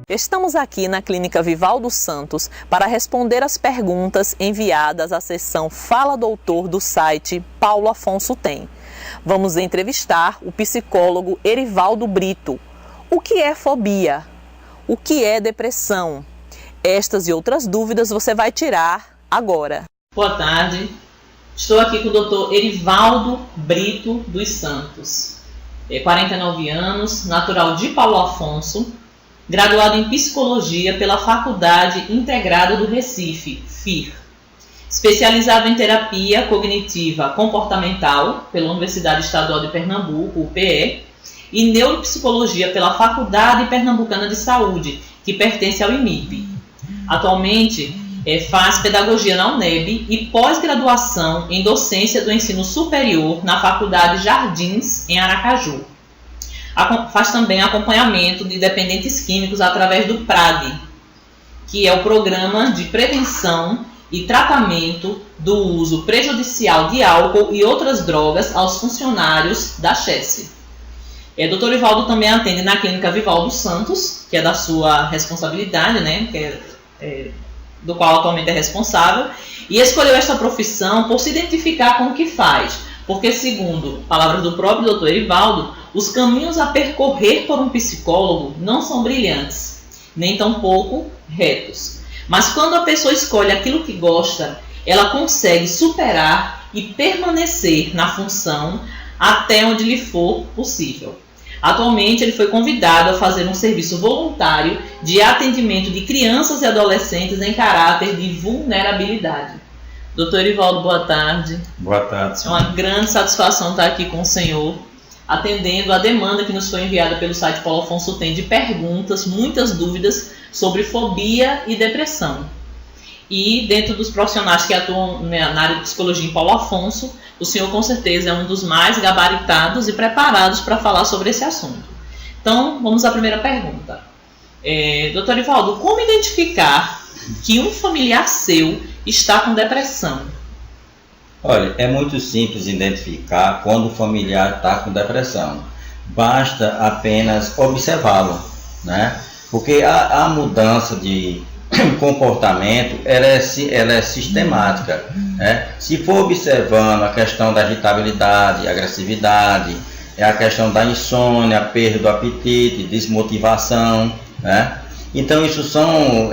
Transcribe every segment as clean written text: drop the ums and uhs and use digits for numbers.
Estamos aqui na Clínica Vivaldo Santos para responder as perguntas enviadas à seção Fala Doutor do site Paulo Afonso Tem. Vamos entrevistar o psicólogo Erivaldo Brito. O que é fobia? O que é depressão? Estas e outras dúvidas você vai tirar agora. Boa tarde. Estou aqui com o Dr. Erivaldo Brito dos Santos. 49 anos, natural de Paulo Afonso, graduado em Psicologia pela Faculdade Integrada do Recife, FIR. Especializado em Terapia Cognitiva Comportamental pela Universidade Estadual de Pernambuco, UPE, e Neuropsicologia pela Faculdade Pernambucana de Saúde, que pertence ao IMIP. Atualmente, faz Pedagogia na UNEB e pós-graduação em Docência do Ensino Superior na Faculdade Jardins, em Aracaju. Faz também acompanhamento de dependentes químicos através do PRAD, que é o Programa de Prevenção e Tratamento do Uso Prejudicial de Álcool e Outras Drogas aos Funcionários da CHESF. Dr. Erivaldo também atende na Clínica Vivaldo Santos, que é da sua responsabilidade, do qual atualmente é responsável, e escolheu esta profissão por se identificar com o que faz, porque, segundo palavras do próprio Dr. Erivaldo, os caminhos a percorrer por um psicólogo não são brilhantes, nem tampouco retos. Mas quando a pessoa escolhe aquilo que gosta, ela consegue superar e permanecer na função até onde lhe for possível. Atualmente, ele foi convidado a fazer um serviço voluntário de atendimento de crianças e adolescentes em caráter de vulnerabilidade. Doutor Erivaldo, boa tarde. Boa tarde, senhor. É uma grande satisfação estar aqui com o senhor, atendendo a demanda que nos foi enviada pelo site Paulo Afonso Tem de perguntas, muitas dúvidas sobre fobia e depressão. E dentro dos profissionais que atuam na área de psicologia em Paulo Afonso, o senhor com certeza é um dos mais gabaritados e preparados para falar sobre esse assunto. Então, vamos à primeira pergunta. Doutor Erivaldo, como identificar que um familiar seu está com depressão? Olha, é muito simples identificar quando o familiar está com depressão. Basta apenas observá-lo, né? Porque a mudança de comportamento ela é sistemática, né? Se for observando a questão da irritabilidade, agressividade, a questão da insônia, perda do apetite, desmotivação, né? Então isso são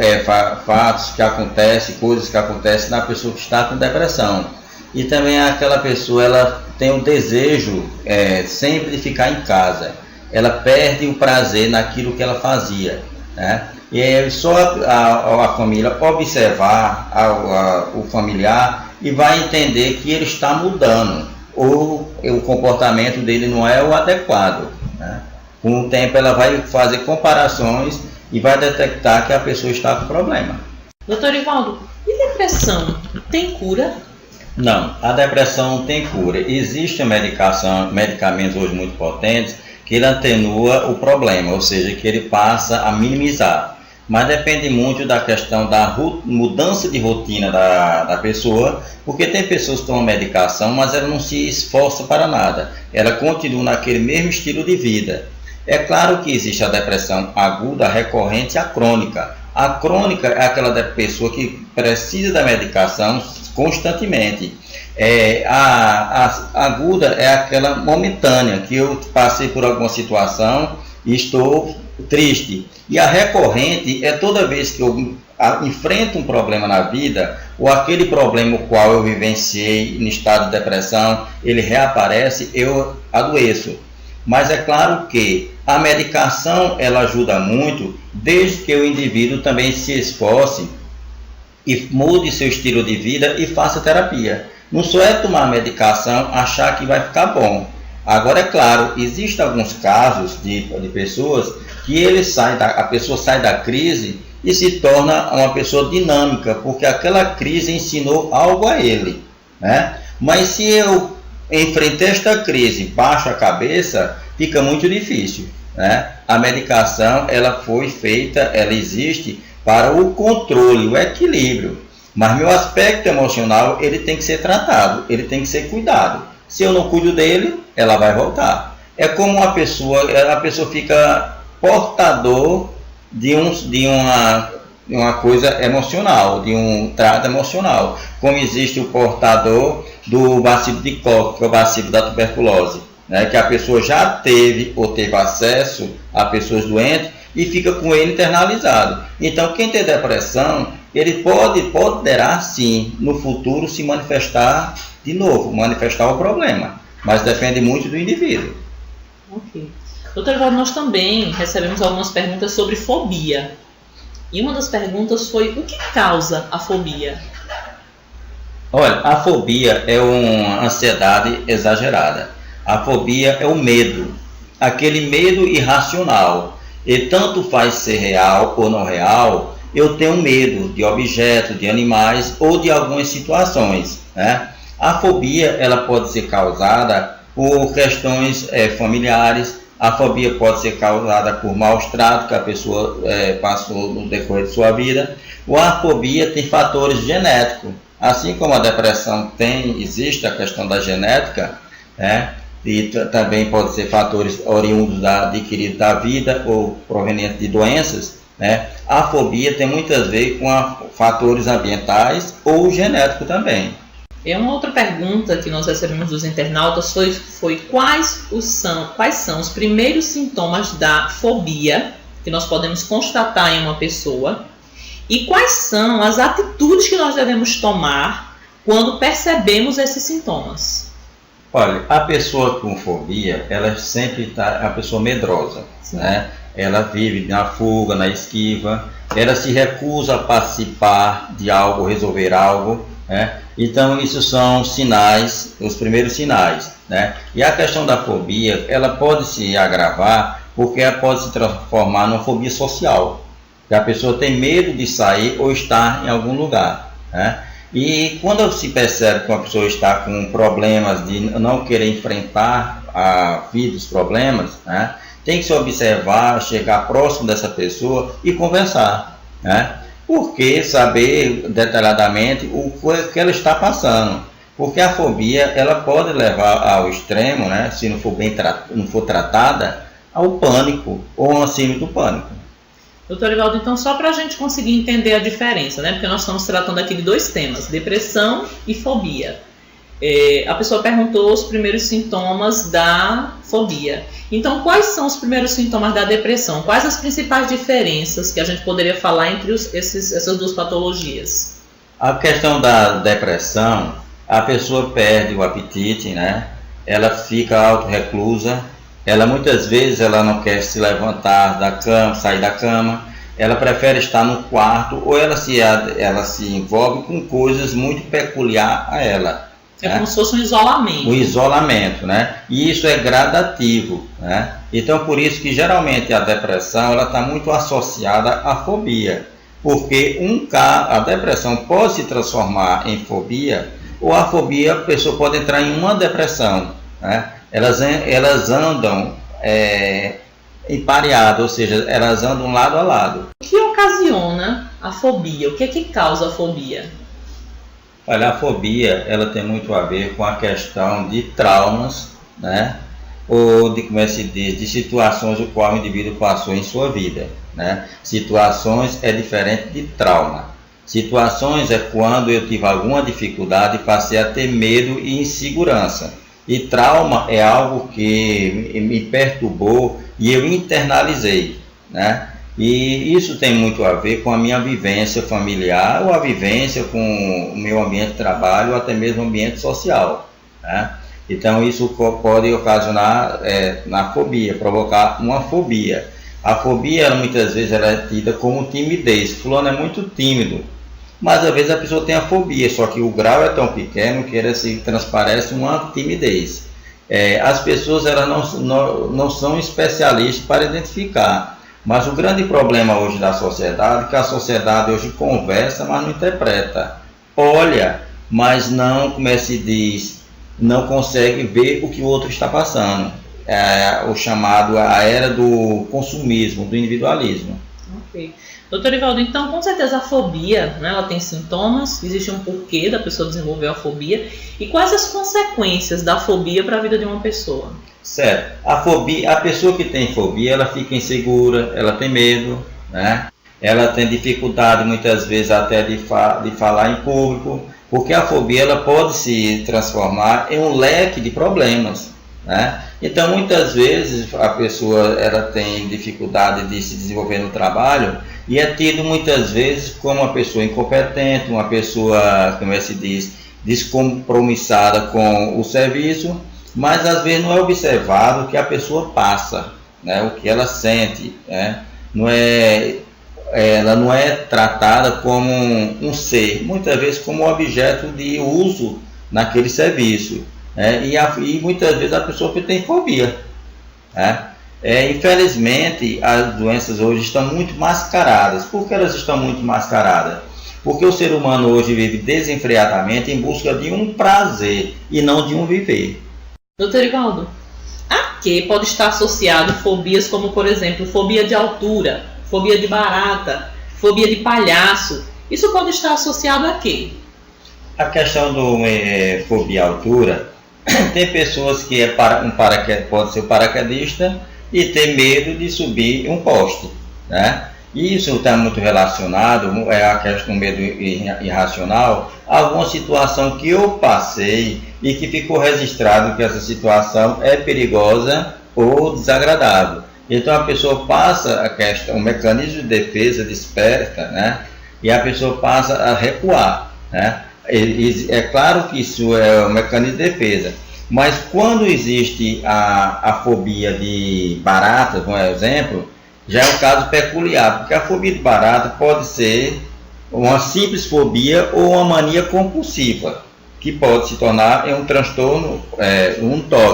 fatos que acontecem, coisas que acontecem na pessoa que está com depressão. E também aquela pessoa, ela tem o desejo sempre de ficar em casa. Ela perde o prazer naquilo que ela fazia, né? E é só a família observar o familiar e vai entender que ele está mudando, ou o comportamento dele não é o adequado, né? Com o tempo ela vai fazer comparações e vai detectar que a pessoa está com problema. Doutor Erivaldo, e depressão tem cura? Não, a depressão não tem cura. Existem medicamentos hoje muito potentes que ele atenua o problema, ou seja, que ele passa a minimizar. Mas depende muito da questão da mudança de rotina da pessoa, porque tem pessoas que tomam medicação, mas ela não se esforça para nada. Ela continua naquele mesmo estilo de vida. É claro que existe a depressão aguda, recorrente e a crônica. A crônica é aquela pessoa que precisa da medicação constantemente. A aguda é aquela momentânea, que eu passei por alguma situação e estou triste. E a recorrente é toda vez que eu enfrento um problema na vida, ou aquele problema o qual eu vivenciei no estado de depressão, ele reaparece, eu adoeço. Mas é claro que a medicação ela ajuda muito, desde que o indivíduo também se esforce e mude seu estilo de vida e faça terapia. Não só é tomar a medicação, achar que vai ficar bom. Agora, é claro, existem alguns casos de pessoas que a pessoa sai da crise e se torna uma pessoa dinâmica, porque aquela crise ensinou algo a ele, né? Mas se eu enfrentei esta crise, baixo a cabeça, fica muito difícil, né? A medicação ela foi feita, ela existe para o controle, o equilíbrio. Mas meu aspecto emocional ele tem que ser tratado, ele tem que ser cuidado. Se eu não cuido dele, ela vai voltar. É como a pessoa fica portador de uma coisa emocional, de um trato emocional, como existe o portador do bacilo de Koch, que é o bacilo da tuberculose, né, que a pessoa já teve ou teve acesso a pessoas doentes e fica com ele internalizado. Então, quem tem depressão, ele poderá sim, no futuro, se manifestar de novo, manifestar o problema, mas depende muito do indivíduo. Ok. Doutor Evaldo, nós também recebemos algumas perguntas sobre fobia. E uma das perguntas foi: o que causa a fobia? Olha, a fobia é uma ansiedade exagerada. A fobia é o medo, aquele medo irracional. E tanto faz ser real ou não real, eu tenho medo de objetos, de animais ou de algumas situações, né? A fobia ela pode ser causada por questões familiares. A fobia pode ser causada por maus tratos que a pessoa passou no decorrer de sua vida. Ou a fobia tem fatores genéticos. Assim como a depressão existe a questão da genética, né? E também pode ser fatores oriundos adquiridos da vida ou provenientes de doenças, né? A fobia tem muitas a ver com fatores ambientais ou genéticos também. Uma outra pergunta que nós recebemos dos internautas foi quais são os primeiros sintomas da fobia que nós podemos constatar em uma pessoa e quais são as atitudes que nós devemos tomar quando percebemos esses sintomas. Olha, a pessoa com fobia, ela sempre está uma pessoa medrosa, né? Ela vive na fuga, na esquiva, ela se recusa a participar de algo, resolver algo, né? Então, isso são sinais, os primeiros sinais, né? E a questão da fobia, ela pode se agravar porque ela pode se transformar numa fobia social, que a pessoa tem medo de sair ou estar em algum lugar, né? E quando se percebe que uma pessoa está com problemas de não querer enfrentar a vida, os problemas, né, tem que se observar, chegar próximo dessa pessoa e conversar, né? Porque saber detalhadamente o que ela está passando. Porque a fobia ela pode levar ao extremo, né, se não for não for tratada, ao pânico ou a síndrome do pânico. Doutor Evaldo, então só para a gente conseguir entender a diferença, né? Porque nós estamos tratando aqui de dois temas, depressão e fobia. A pessoa perguntou os primeiros sintomas da fobia. Então, quais são os primeiros sintomas da depressão? Quais as principais diferenças que a gente poderia falar entre essas duas patologias? A questão da depressão, a pessoa perde o apetite, né? Ela fica autorreclusa. Ela muitas vezes ela não quer se levantar da cama, sair da cama, ela prefere estar no quarto ou ela se envolve com coisas muito peculiares a ela. É, né? Como se fosse um isolamento. O isolamento, né? E isso é gradativo, né? Então por isso que geralmente a depressão ela está muito associada à fobia, porque a depressão pode se transformar em fobia ou a fobia a pessoa pode entrar em uma depressão, né? Elas andam empareadas, ou seja, elas andam lado a lado. O que ocasiona a fobia? O que é que causa a fobia? Olha, a fobia ela tem muito a ver com a questão de traumas, né? Ou de, como se diz, de situações o qual o indivíduo passou em sua vida, né? Situações é diferente de trauma. Situações é quando eu tive alguma dificuldade e passei a ter medo e insegurança. E trauma é algo que me perturbou e eu internalizei, né? E isso tem muito a ver com a minha vivência familiar ou a vivência com o meu ambiente de trabalho ou até mesmo o ambiente social, né? Então isso pode ocasionar na fobia, provocar uma fobia. A fobia muitas vezes ela é tida como timidez. Fulano é muito tímido. Mas às vezes a pessoa tem a fobia, só que o grau é tão pequeno que ela se transparece uma timidez. As pessoas elas não são especialistas para identificar, mas o grande problema hoje da sociedade é que a sociedade hoje conversa, mas não interpreta. Olha, mas não, como se diz, não consegue ver o que o outro está passando. O chamado a era do consumismo, do individualismo. Ok. Doutor Evaldo, então com certeza a fobia, né, ela tem sintomas, existe um porquê da pessoa desenvolver a fobia e quais as consequências da fobia para a vida de uma pessoa? Certo. A pessoa que tem fobia, ela fica insegura, ela tem medo, né? Ela tem dificuldade muitas vezes até de falar em público, porque a fobia ela pode se transformar em um leque de problemas, né? Então muitas vezes a pessoa ela tem dificuldade de se desenvolver no trabalho e é tido muitas vezes como uma pessoa incompetente, uma pessoa, como se diz, descompromissada com o serviço, mas às vezes não é observado o que a pessoa passa, né? O que ela sente, né? Ela não é tratada como um ser, muitas vezes como um objeto de uso naquele serviço, né? E muitas vezes a pessoa tem fobia, né? Infelizmente as doenças hoje estão muito mascaradas. Por que elas estão muito mascaradas? Porque o ser humano hoje vive desenfreadamente em busca de um prazer e não de um viver. Doutor Erivaldo, a que pode estar associado fobias como, por exemplo, fobia de altura, fobia de barata, fobia de palhaço? Isso pode estar associado a quê? A questão do fobia à altura, tem pessoas que pode ser paraquedista e ter medo de subir um poste, né? E isso está muito relacionado, a questão do medo irracional, a alguma situação que eu passei e que ficou registrado que essa situação é perigosa ou desagradável. Então a pessoa passa o mecanismo de defesa desperta, né? E a pessoa passa a recuar, né? É claro que isso é um mecanismo de defesa, mas quando existe a fobia de barata, por exemplo, já é um caso peculiar, porque a fobia de barata pode ser uma simples fobia ou uma mania compulsiva, que pode se tornar um transtorno,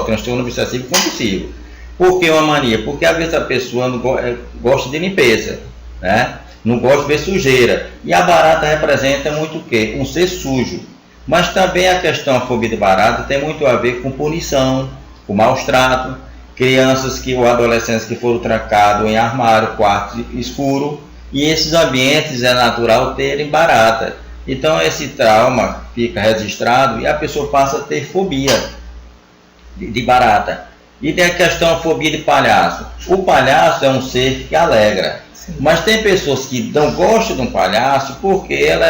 transtorno obsessivo compulsivo. Por que uma mania? Porque às vezes a pessoa não gosta de limpeza, né? Não gosta de ver sujeira. E a barata representa muito o quê? Um ser sujo. Mas também a questão da fobia de barata tem muito a ver com punição, com maus tratos, crianças ou adolescentes que foram trancados em armário, quarto escuro, e esses ambientes é natural terem barata. Então esse trauma fica registrado e a pessoa passa a ter fobia de barata. E tem a questão da fobia de palhaço. O palhaço é um ser que alegra. Sim. Mas tem pessoas que não gostam de um palhaço porque ela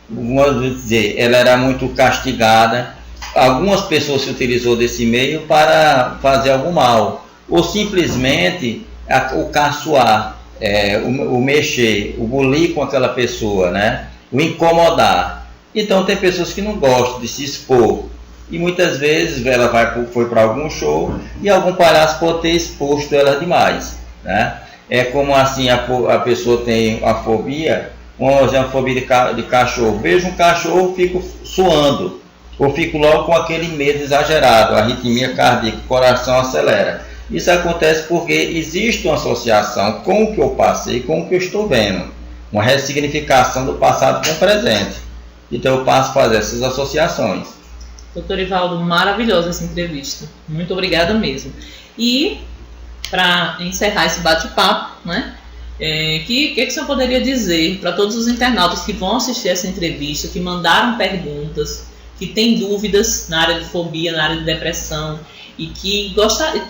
era muito castigada. Algumas pessoas se utilizou desse meio para fazer algum mal. Ou simplesmente o caçoar, o mexer, o bulir com aquela pessoa, né? O incomodar. Então tem pessoas que não gostam de se expor. E muitas vezes ela foi para algum show e algum palhaço pode ter exposto ela demais, né? É como assim a pessoa tem a fobia, uma fobia de cachorro. Vejo um cachorro, fico suando, ou fico logo com aquele medo exagerado, a arritmia cardíaca, o coração acelera. Isso acontece porque existe uma associação com o que eu passei, com o que eu estou vendo, uma ressignificação do passado com o presente. Então eu passo a fazer essas associações. Doutor Erivaldo, maravilhosa essa entrevista. Muito obrigada mesmo. E, para encerrar esse bate-papo, né, que o senhor poderia dizer para todos os internautas que vão assistir essa entrevista, que mandaram perguntas, que têm dúvidas na área de fobia, na área de depressão, e que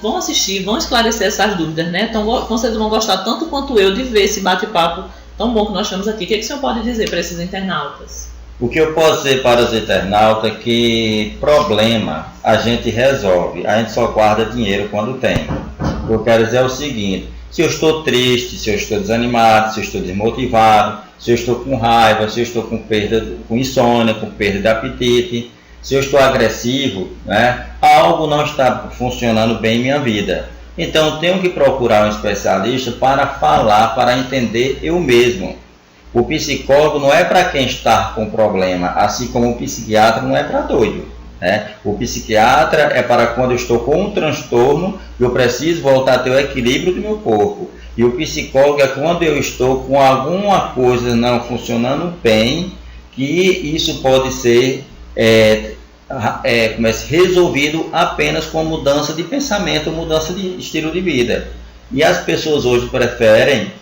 vão assistir, vão esclarecer essas dúvidas, né? Então, vocês vão gostar tanto quanto eu de ver esse bate-papo tão bom que nós temos aqui. O que o senhor pode dizer para esses internautas? O que eu posso dizer para os internautas é que problema a gente resolve, a gente só guarda dinheiro quando tem. O que eu quero dizer é o seguinte: se eu estou triste, se eu estou desanimado, se eu estou desmotivado, se eu estou com raiva, se eu estou com insônia, com perda de apetite, se eu estou agressivo, né, algo não está funcionando bem em minha vida. Então eu tenho que procurar um especialista para falar, para entender eu mesmo. O psicólogo não é para quem está com problema, assim como o psiquiatra não é para doido, né? O psiquiatra é para quando eu estou com um transtorno, eu preciso voltar a ter o equilíbrio do meu corpo. E o psicólogo é quando eu estou com alguma coisa não funcionando bem, que isso pode ser resolvido apenas com mudança de pensamento, mudança de estilo de vida. E as pessoas hoje preferem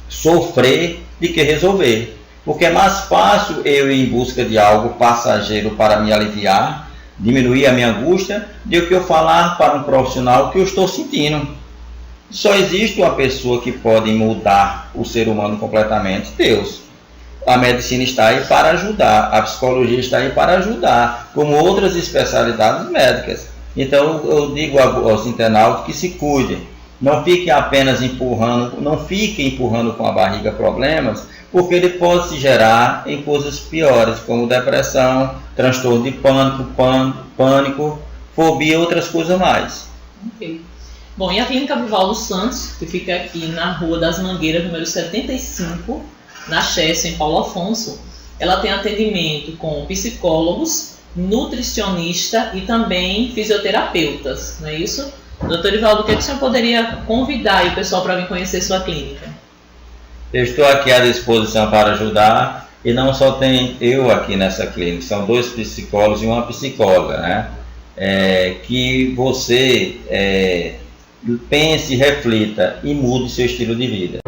sofrer de que resolver, porque é mais fácil eu ir em busca de algo passageiro para me aliviar, diminuir a minha angústia, do que eu falar para um profissional o que eu estou sentindo. Só existe uma pessoa que pode mudar o ser humano completamente, Deus. A medicina está aí para ajudar, a psicologia está aí para ajudar, como outras especialidades médicas. Então eu digo aos internautas que se cuidem, não fiquem apenas empurrando, não fiquem empurrando com a barriga problemas, porque ele pode se gerar em coisas piores, como depressão, transtorno de pânico, fobia e outras coisas mais. Ok. Bom, e a Clínica Vivaldo Santos, que fica aqui na Rua das Mangueiras, número 75, na Chesse, em Paulo Afonso, ela tem atendimento com psicólogos, nutricionista e também fisioterapeutas, não é isso? Doutor Erivaldo, o que o senhor poderia convidar aí o pessoal para vir conhecer sua clínica? Eu estou aqui à disposição para ajudar, e não só tem eu aqui nessa clínica, são 2 psicólogos e uma psicóloga, né? Que você pense, reflita e mude seu estilo de vida.